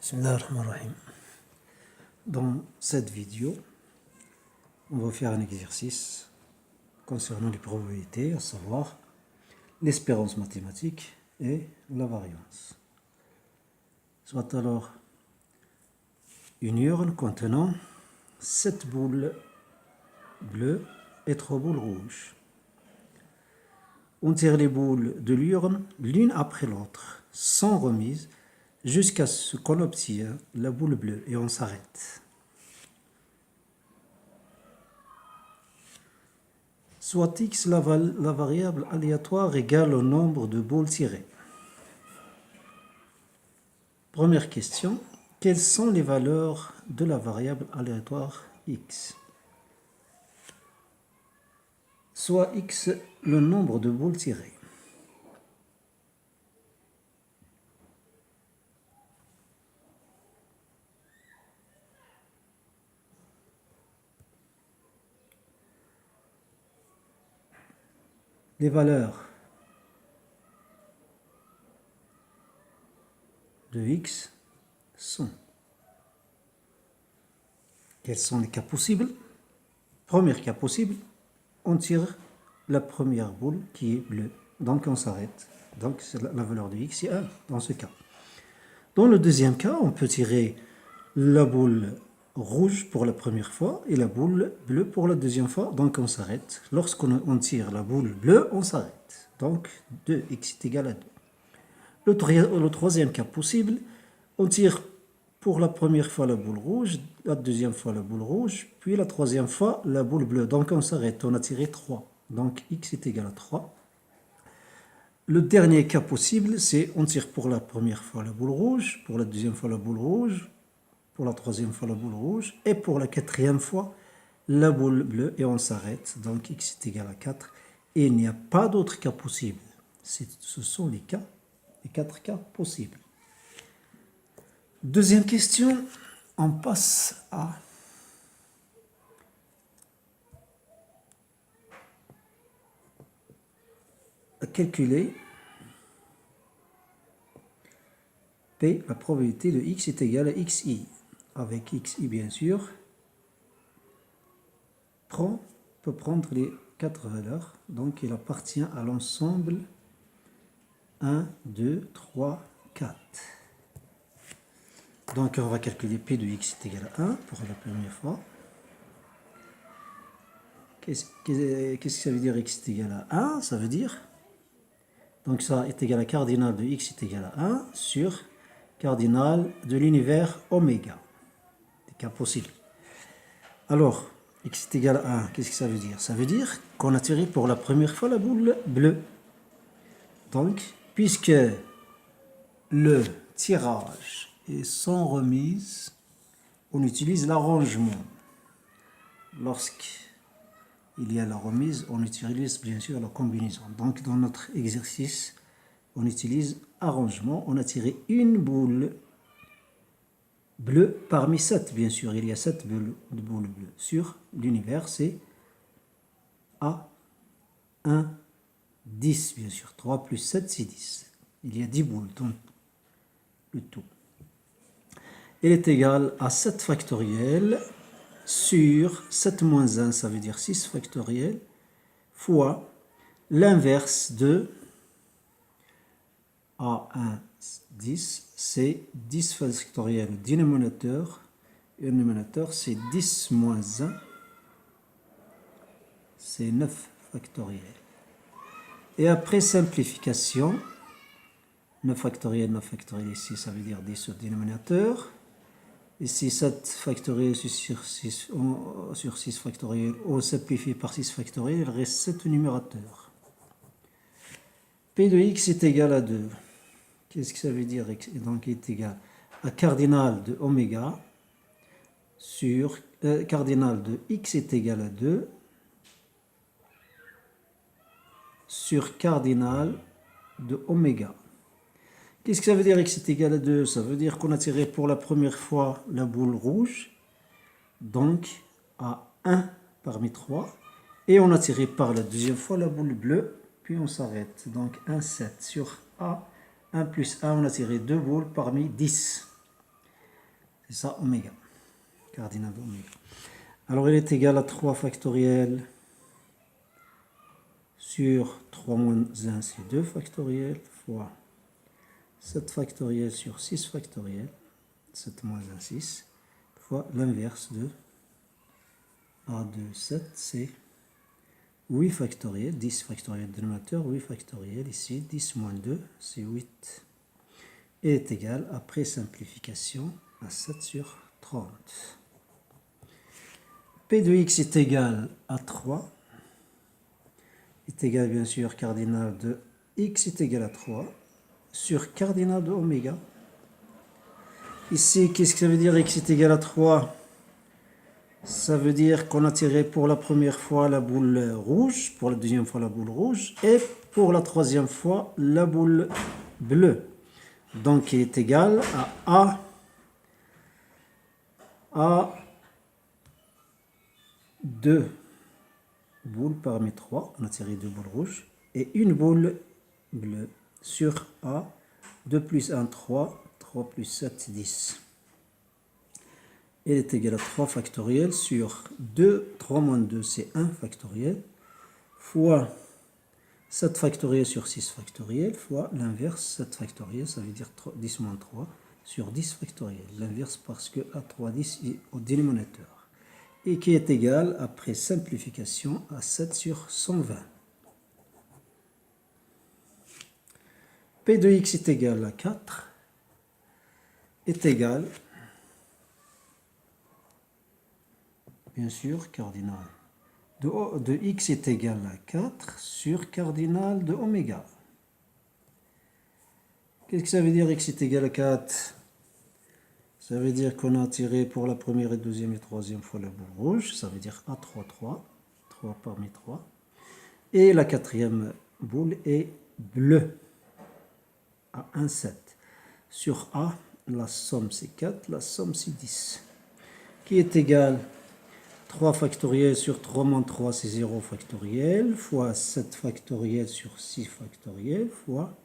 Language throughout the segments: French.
Bismillahirrahmanirrahim. Dans cette vidéo, on va faire un exercice concernant les probabilités, à savoir l'espérance mathématique et la variance. Soit alors une urne contenant 7 boules bleues et 3 boules rouges. On tire les boules de l'urne l'une après l'autre, sans remise, jusqu'à ce qu'on obtient la boule bleue et on s'arrête. Soit x la variable aléatoire égale au nombre de boules tirées. Première question, quelles sont les valeurs de la variable aléatoire x? Soit x le nombre de boules tirées. Les valeurs de x sont. Quels sont les cas possibles? Premier cas possible, on tire la première boule qui est bleue. Donc on s'arrête. Donc la valeur de x est 1 dans ce cas. Dans le deuxième cas, on peut tirer la boule rouge pour la première fois et la boule bleue pour la deuxième fois. Donc on s'arrête. Lorsqu'on tire la boule bleue, on s'arrête. Donc 2x est égal à 2. Le troisième cas possible, on tire pour la première fois la boule rouge, la deuxième fois la boule rouge, puis la troisième fois la boule bleue. Donc on s'arrête, on a tiré 3. Donc x est égal à 3. Le dernier cas possible, c'est on tire pour la première fois la boule rouge, pour la deuxième fois la boule rouge, pour la troisième fois la boule rouge, et pour la quatrième fois la boule bleue, et on s'arrête. Donc x est égal à 4. Et il n'y a pas d'autre cas possible. Ce sont les 4 cas possibles. Deuxième question, on passe à calculer P, la probabilité de x est égale à xi. Avec xi, bien sûr, on peut prendre les 4 valeurs. Donc, il appartient à l'ensemble 1, 2, 3, 4. Donc, on va calculer P de x est égal à 1 pour la première fois. Qu'est-ce que ça veut dire x est égal à 1? Ça veut dire, donc ça est égal à cardinal de x est égal à 1 sur cardinal de l'univers oméga. Des cas possibles. Alors, x est égal à 1, qu'est-ce que ça veut dire? Ça veut dire qu'on a tiré pour la première fois la boule bleue. Donc, puisque le tirage est sans remise, on utilise l'arrangement. Lorsqu'il y a la remise, on utilise bien sûr la combinaison. Donc, dans notre exercice, on utilise arrangement. On a tiré une boule bleue parmi 7, bien sûr. Il y a 7 boules bleues sur l'univers. C'est A, 1, 10, bien sûr. 3 plus 7, c'est 10. Il y a 10 boules dans le tout. Elle est égale à 7 factoriel sur 7 moins 1, ça veut dire 6 factoriel, fois l'inverse de A1, 10, c'est 10 factoriel au dénominateur, et au numérateur, c'est 10 moins 1, c'est 9 factoriel. Et après simplification, 9 factoriel ici, ça veut dire 10 au dénominateur. Ici, 7 factoriel sur 6 factoriel, on simplifie par 6 factoriel, il reste 7 au numérateur. P de x est égal à 2. Qu'est-ce que ça veut dire? Donc, il est égal à cardinal de oméga sur cardinal de x est égal à 2 sur cardinal de oméga. Qu'est-ce que ça veut dire x est égal à 2? Ça veut dire qu'on a tiré pour la première fois la boule rouge, donc à 1 parmi 3, et on a tiré par la deuxième fois la boule bleue, puis on s'arrête. Donc 1, 7 sur A, 1 plus 1, on a tiré 2 boules parmi 10. C'est ça, oméga. Cardinal d'oméga. Alors, il est égal à 3 factoriel sur 3 moins 1, c'est 2 factoriel, fois 7 factoriel sur 6 factoriel, 7 moins 1, 6, fois l'inverse de A2, 7, c'est 8 factoriel, 10 factoriel dénominateur, 8 factoriel ici, 10 moins 2, c'est 8. Et est égal, après simplification, à 7 sur 30. P de x est égal à 3, est égal bien sûr cardinal de x est égal à 3, sur cardinal de oméga. Ici, qu'est-ce que ça veut dire x est égal à 3? Ça veut dire qu'on a tiré pour la première fois la boule rouge, pour la deuxième fois la boule rouge, et pour la troisième fois la boule bleue. Donc il est égal à deux boules parmi 3, on a tiré 2 boules rouges, et une boule bleue sur A, 2 plus 1, 3, 3 plus 7, 10. Il est égal à 3 factoriel sur 2, 3 moins 2, c'est 1 factoriel, fois 7 factoriel sur 6 factoriel, fois l'inverse, 7 factoriel, ça veut dire 10 moins 3, sur 10 factoriel. L'inverse parce que A3, 10 est au dénominateur. Et qui est égal, après simplification, à 7 sur 120. P de x est égal à 4, est égal, bien sûr, cardinal de x est égal à 4 sur cardinal de oméga. Qu'est-ce que ça veut dire x est égal à 4? Ça veut dire qu'on a tiré pour la première et deuxième et troisième fois la boule rouge. Ça veut dire A3, 3. 3 parmi 3. Et la quatrième boule est bleue. A1, 7. Sur A, la somme c'est 4, la somme c'est 10. Qui est égal 3 factoriel sur 3 moins 3, c'est 0 factoriel, fois 7 factoriel sur 6 factoriel, fois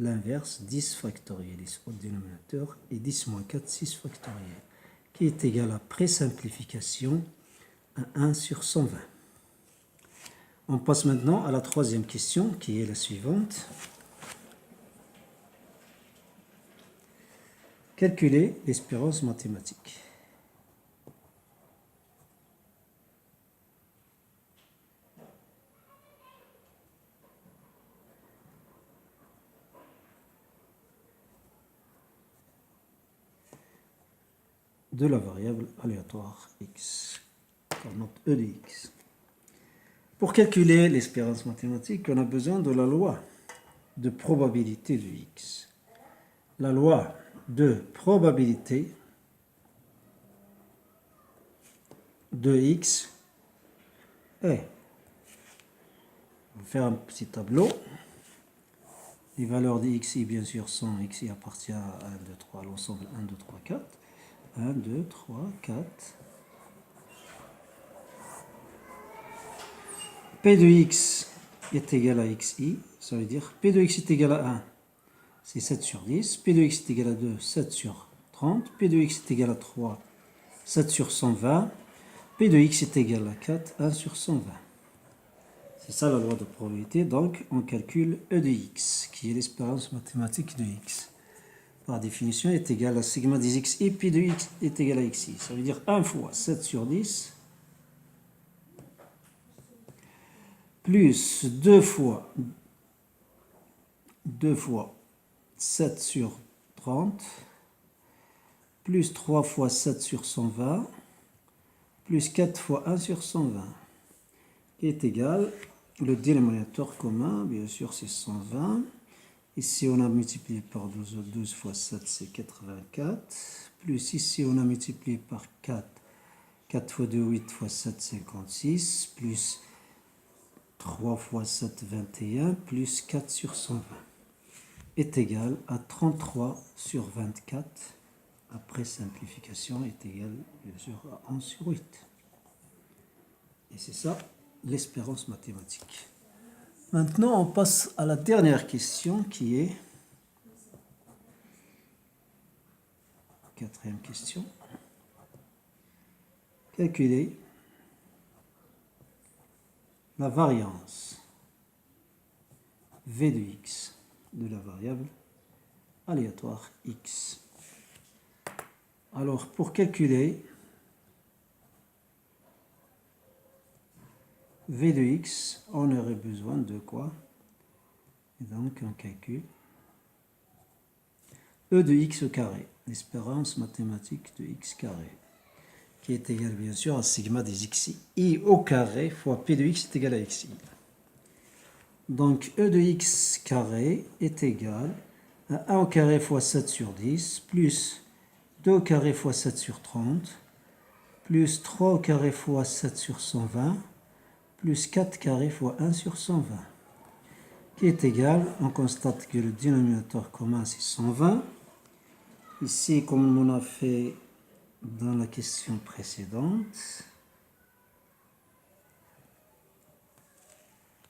l'inverse, 10 factoriel ici au dénominateur, et 10 moins 4, 6 factoriel, qui est égal à pré-simplification à 1 sur 120. On passe maintenant à la troisième question, qui est la suivante. Calculer l'espérance mathématique. De la variable aléatoire x, par notre e de x. Pour calculer l'espérance mathématique, on a besoin de la loi de probabilité de x. La loi de probabilité de x est, on va faire un petit tableau. Les valeurs de xi, bien sûr, sont xi appartient à 1, 2, 3, l'ensemble 1, 2, 3, 4. 1, 2, 3, 4. P de x est égal à xi, ça veut dire P de x est égal à 1, c'est 7 sur 10. P de x est égal à 2, 7 sur 30. P de x est égal à 3, 7 sur 120. P de x est égal à 4, 1 sur 120. C'est ça la loi de probabilité, donc on calcule E de x, qui est l'espérance mathématique de x. Par définition, est égal à sigma des xi, pi de x est égal à xi. Ça veut dire 1 fois 7 sur 10, plus 2 fois 7 sur 30, plus 3 fois 7 sur 120, plus 4 fois 1 sur 120, est égal, le dénominateur commun, bien sûr, c'est 120. Ici, on a multiplié par 12, 12 fois 7, c'est 84. Plus ici, on a multiplié par 4. 4 fois 2, 8 fois 7, 56. Plus 3 fois 7, 21. Plus 4 sur 120 est égal à 33 sur 24. Après simplification, est égal, bien sûr, à 11 sur 8. Et c'est ça, l'espérance mathématique. Maintenant, on passe à la dernière question qui est quatrième question. Calculer la variance v de x de la variable aléatoire x. Alors, pour calculer v de x, on aurait besoin de quoi? Et donc, on calcule e de x au carré, l'espérance mathématique de x carré, qui est égal bien sûr à sigma des xi au carré fois p de x est égal à xi. Donc, e de x carré est égal à 1 au carré fois 7 sur 10, plus 2 au carré fois 7 sur 30, plus 3 au carré fois 7 sur 120, plus 4 carré fois 1 sur 120, qui est égal, on constate que le dénominateur commun c'est 120. Ici, comme on a fait dans la question précédente,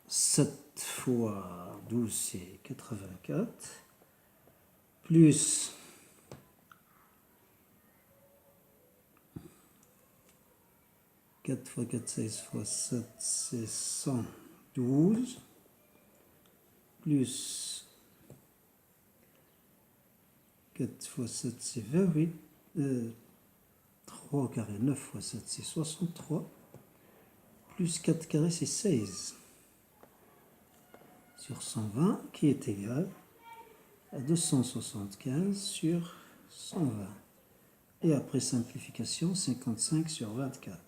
7 fois 12 c'est 84, plus 4 fois 4, 16 fois 7, c'est 112, plus 4 fois 7, c'est 28, 3 au carré, 9 fois 7, c'est 63, plus 4 carré, c'est 16, sur 120, qui est égal à 275 sur 120. Et après simplification, 55 sur 24.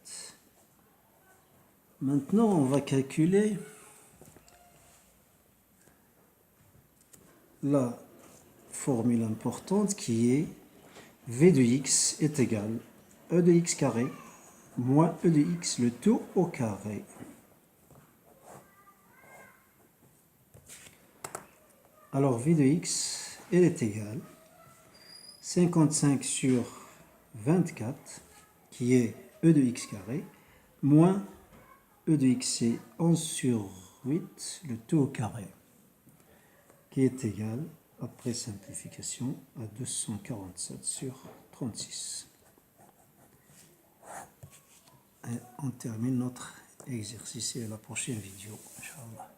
Maintenant, on va calculer la formule importante qui est v de x est égal à e de x carré moins e de x le tout au carré. Alors v de x, elle est égale 55 sur 24, qui est e de x carré, moins e de x, c'est 11 sur 8, le tout au carré, qui est égal, après simplification, à 247 sur 36. Et on termine notre exercice et à la prochaine vidéo, Inch'Allah.